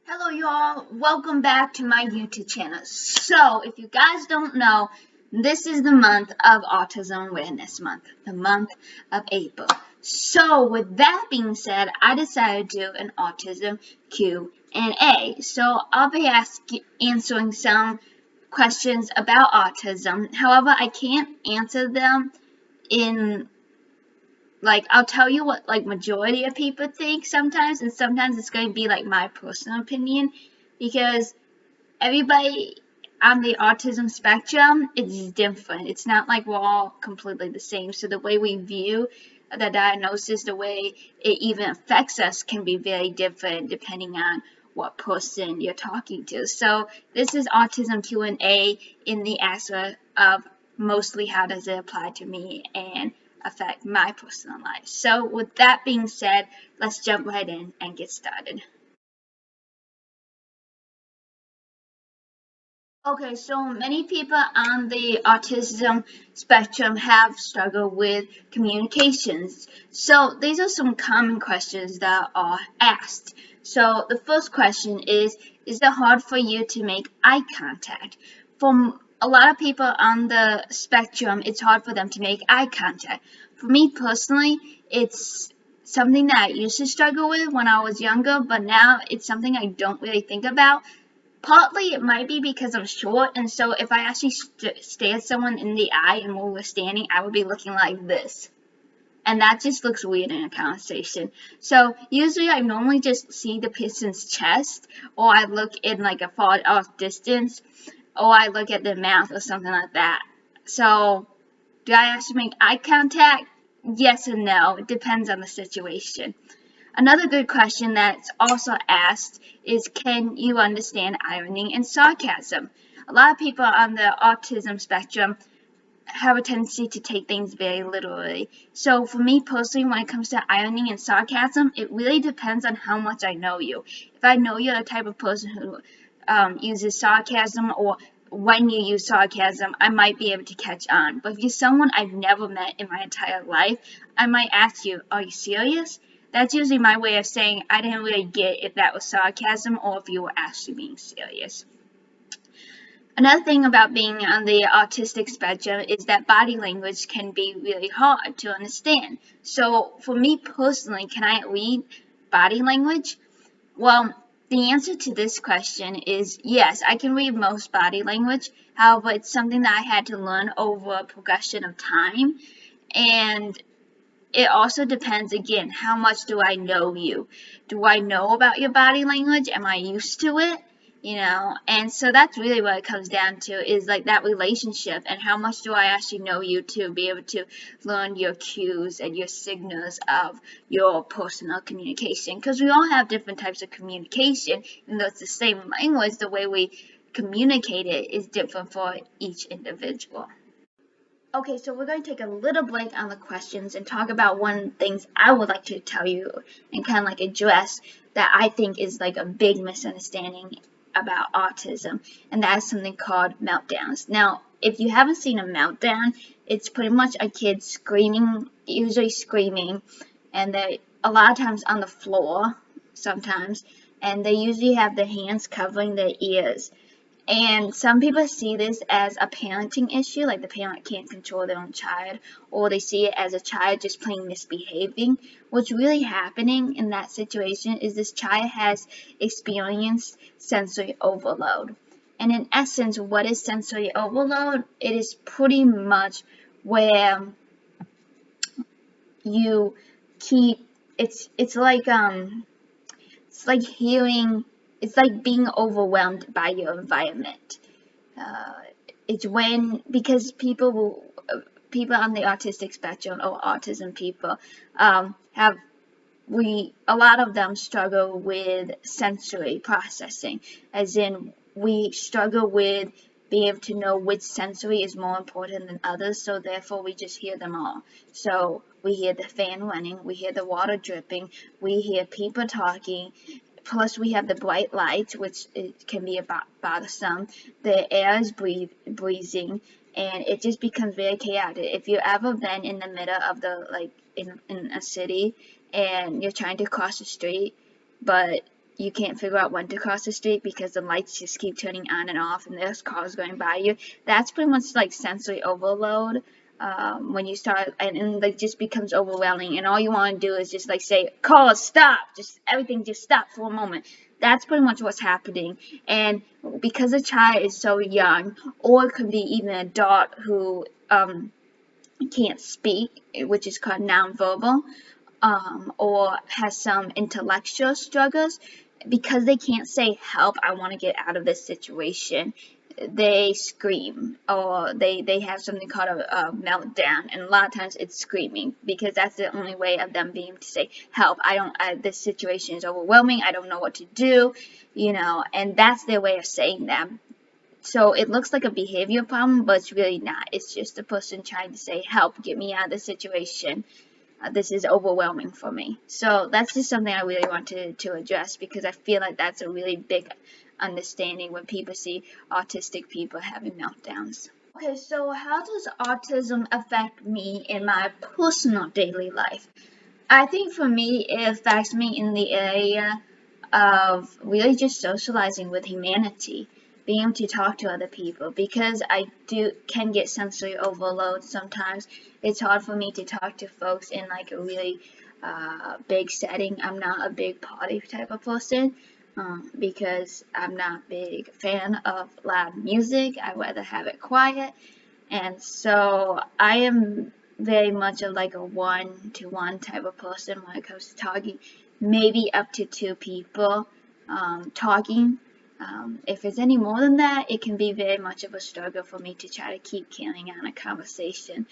Hello y'all, welcome back to my YouTube channel. So, if you guys don't know, this is the month of Autism Awareness Month, the month of April. So, with that being said, I decided to do an Autism Q A. So, I'll be answering some questions about autism. However, I can't answer them in I'll tell you what majority of people think sometimes, and sometimes it's going to be like my personal opinion, because everybody on the autism spectrum is different. It's not like we're all completely the same. So the way we view the diagnosis, the way it even affects us, can be very different depending on what person you're talking to. So this is Autism Q&A in the aspect of mostly how does it apply to me and affect my personal life. So with that being said, let's jump right in and get started. Okay, so many people on the autism spectrum have struggled with communications. So these are some common questions that are asked. So the first question is it hard for you to make eye contact? For a lot of people on the spectrum, it's hard for them to make eye contact. For me personally, it's something that I used to struggle with when I was younger, but now it's something I don't really think about. Partly it might be because I'm short, and so if I actually stare someone in the eye and we were standing, I would be looking like this. And that just looks weird in a conversation. So usually I normally just see the person's chest, or I look in like a far off distance, or I look at their mouth or something like that. So do I actually make eye contact? Yes and no. It depends on the situation. Another good question that's also asked is, can you understand irony and sarcasm? A lot of people on the autism spectrum have a tendency to take things very literally. So for me personally, when it comes to irony and sarcasm, it really depends on how much I know you. If I know you're the type of person who uses sarcasm, or when you use sarcasm, I might be able to catch on. But if you're someone I've never met in my entire life, I might ask you, are you serious? That's usually my way of saying I didn't really get if that was sarcasm or if you were actually being serious. Another thing about being on the autistic spectrum is that body language can be really hard to understand. So for me personally, can I read body language? Well, the answer to this question is yes, I can read most body language. However, it's something that I had to learn over a progression of time. And it also depends, again, how much do I know you? Do I know about your body language? Am I used to it? And so that's really what it comes down to, is like that relationship, and how much do I actually know you to be able to learn your cues and your signals of your personal communication. Because we all have different types of communication, even though it's the same language, the way we communicate it is different for each individual. Okay, so we're going to take a little break on the questions and talk about one things I would like to tell you and kind of like address that I think is like a big misunderstanding about autism, and that is something called meltdowns. Now, if you haven't seen a meltdown, it's pretty much a kid screaming, usually screaming, and they a lot of times on the floor sometimes, and they usually have their hands covering their ears. And some people see this as a parenting issue, like the parent can't control their own child, or they see it as a child just plain misbehaving. What's really happening in that situation is this child has experienced sensory overload. And in essence, what is sensory overload? It is pretty much where you keep it's like hearing, it's like being overwhelmed by your environment. Uh, it's because people on the autistic spectrum, or autism people, a lot of them struggle with sensory processing, as in we struggle with being able to know which sensory is more important than others, so therefore we just hear them all. So we hear the fan running, we hear the water dripping, we hear people talking, plus we have the bright lights, which it can be bothersome. The air is breathing, and it just becomes very chaotic. If you've ever been in the middle of in a city and you're trying to cross the street, but you can't figure out when to cross the street because the lights just keep turning on and off and there's cars going by you. That's pretty much like sensory overload. When you start and like just becomes overwhelming, and all you want to do is just like say, "Car, stop!" Just everything, just stop for a moment. That's pretty much what's happening. And because a child is so young, or it could be even an adult who can't speak, which is called nonverbal, or has some intellectual struggles, because they can't say, "Help, I want to get out of this situation," they scream, or they have something called a meltdown, and a lot of times it's screaming, because that's the only way of them being able to say, "Help, this situation is overwhelming, I don't know what to do," and that's their way of saying that. So it looks like a behavior problem, but it's really not. It's just a person trying to say, "Help, get me out of this situation. This is overwhelming for me." So that's just something I really wanted to address, because I feel like that's a really big understanding when people see autistic people having meltdowns. Okay, so how does autism affect me in my personal daily life? I think for me, it affects me in the area of really just socializing with humanity, being able to talk to other people, because I can get sensory overload sometimes. It's hard for me to talk to folks in like a really big setting. I'm not a big party type of person, because I'm not a big fan of loud music. I'd rather have it quiet. And so I am very much like a one-to-one type of person when it comes to talking, maybe up to two people talking. If it's any more than that, it can be very much of a struggle for me to try to keep carrying on a conversation.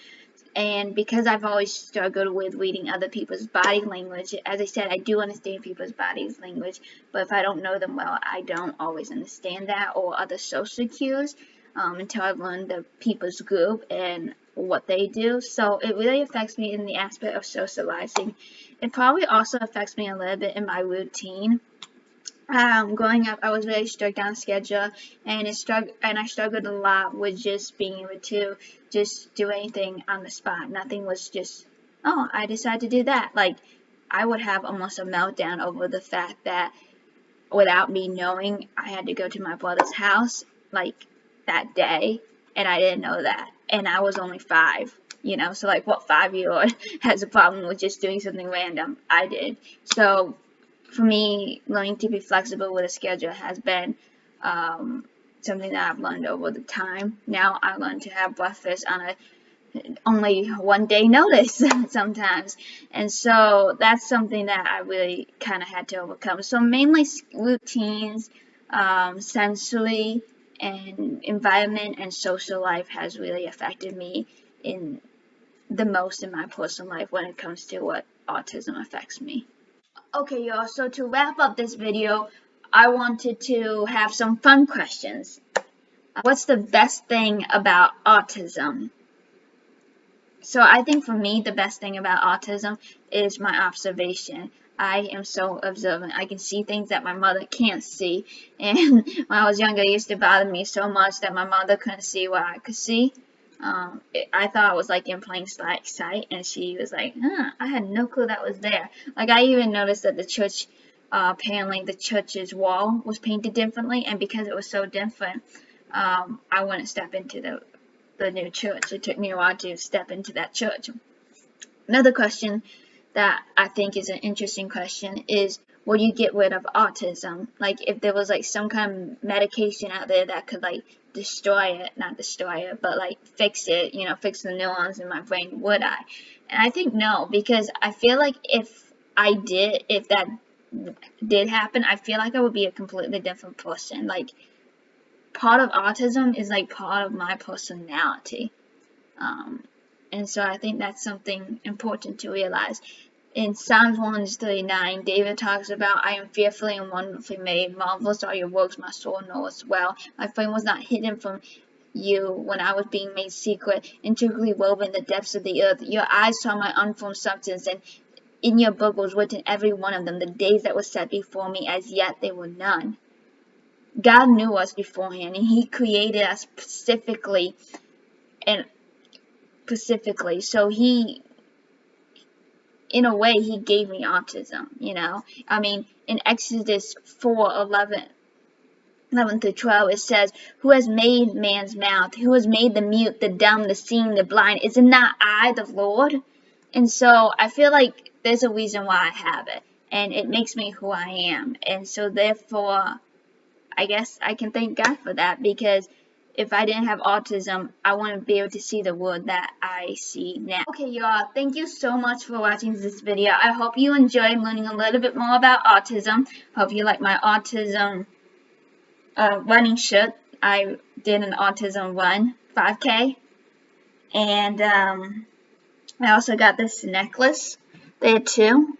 And because I've always struggled with reading other people's body language, as I said, I do understand people's body language, but if I don't know them well, I don't always understand that, or other social cues, until I've learned the people's group and what they do. So it really affects me in the aspect of socializing. It probably also affects me a little bit in my routine. Growing up, I was very strict on schedule, and I struggled a lot with just being able to just do anything on the spot. Nothing was just, "Oh, I decided to do that." Like, I would have almost a meltdown over the fact that without me knowing, I had to go to my brother's house like that day, and I didn't know that, and I was only 5. So like, what 5-year-old has a problem with just doing something random? I did. So for me, learning to be flexible with a schedule has been something that I've learned over the time. Now I learn to have breakfast on only 1 day notice sometimes, and so that's something that I really kind of had to overcome. So mainly routines, sensory, and environment and social life has really affected me in the most in my personal life when it comes to what autism affects me. Okay, y'all, so to wrap up this video, I wanted to have some fun questions. What's the best thing about autism? So I think for me, the best thing about autism is my observation. I am so observant. I can see things that my mother can't see. And when I was younger, it used to bother me so much that my mother couldn't see what I could see. I thought it was like in plain sight, and she was like, I had no clue that was there. Like, I even noticed that the church, apparently the church's wall was painted differently, and because it was so different, I wouldn't step into the new church. It took me a while to step into that church. Another question that I think is an interesting question is, would you get rid of autism? Like, if there was like some kind of medication out there that could like not destroy it, but like fix it, fix the neurons in my brain, would I? And I think no, because I feel like if that did happen, I feel like I would be a completely different person. Like, part of autism is like part of my personality. And so I think that's something important to realize. In Psalms 139, David talks about, "I am fearfully and wonderfully made. Marvelous are your works, my soul knows well. My frame was not hidden from you when I was being made secret, intricately woven in the depths of the earth. Your eyes saw my unformed substance, and in your book was written every one of them, the days that were set before me, as yet they were none." God knew us beforehand, and He created us specifically. So He, in a way, he gave me autism, you know. I mean, in Exodus 4:11 through 12, it says, "Who has made man's mouth? Who has made the mute, the dumb, the seeing, the blind? Is it not I, the Lord?" And so I feel like there's a reason why I have it, and it makes me who I am. And so therefore, I guess I can thank God for that, because if I didn't have autism, I wouldn't be able to see the world that I see now. Okay, y'all, thank you so much for watching this video. I hope you enjoyed learning a little bit more about autism. Hope you like my autism running shirt. I did an autism run, 5K. And I also got this necklace there too.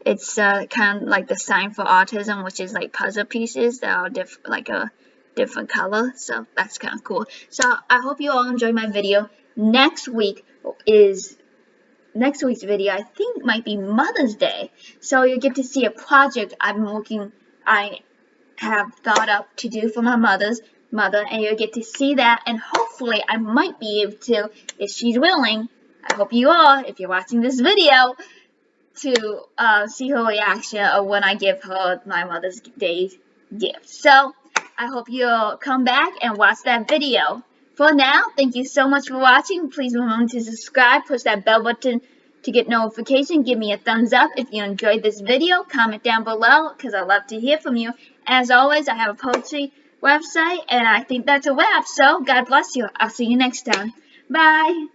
It's kind of like the sign for autism, which is like puzzle pieces that are like a different color. So that's kind of cool. So I hope you all enjoyed my video. Next week's video, I think, might be Mother's Day. So you'll get to see a project I have thought up to do for my mother, and you'll get to see that, and hopefully I might be able to, if she's willing. I hope you are, if you're watching this video, to see her reaction of when I give her my Mother's Day gift. So I hope you'll come back and watch that video. For now, thank you so much for watching. Please remember to subscribe, push that bell button to get notification. Give me a thumbs up if you enjoyed this video. Comment down below, because I love to hear from you. As always, I have a poetry website, and I think that's a wrap. So God bless you. I'll see you next time. Bye.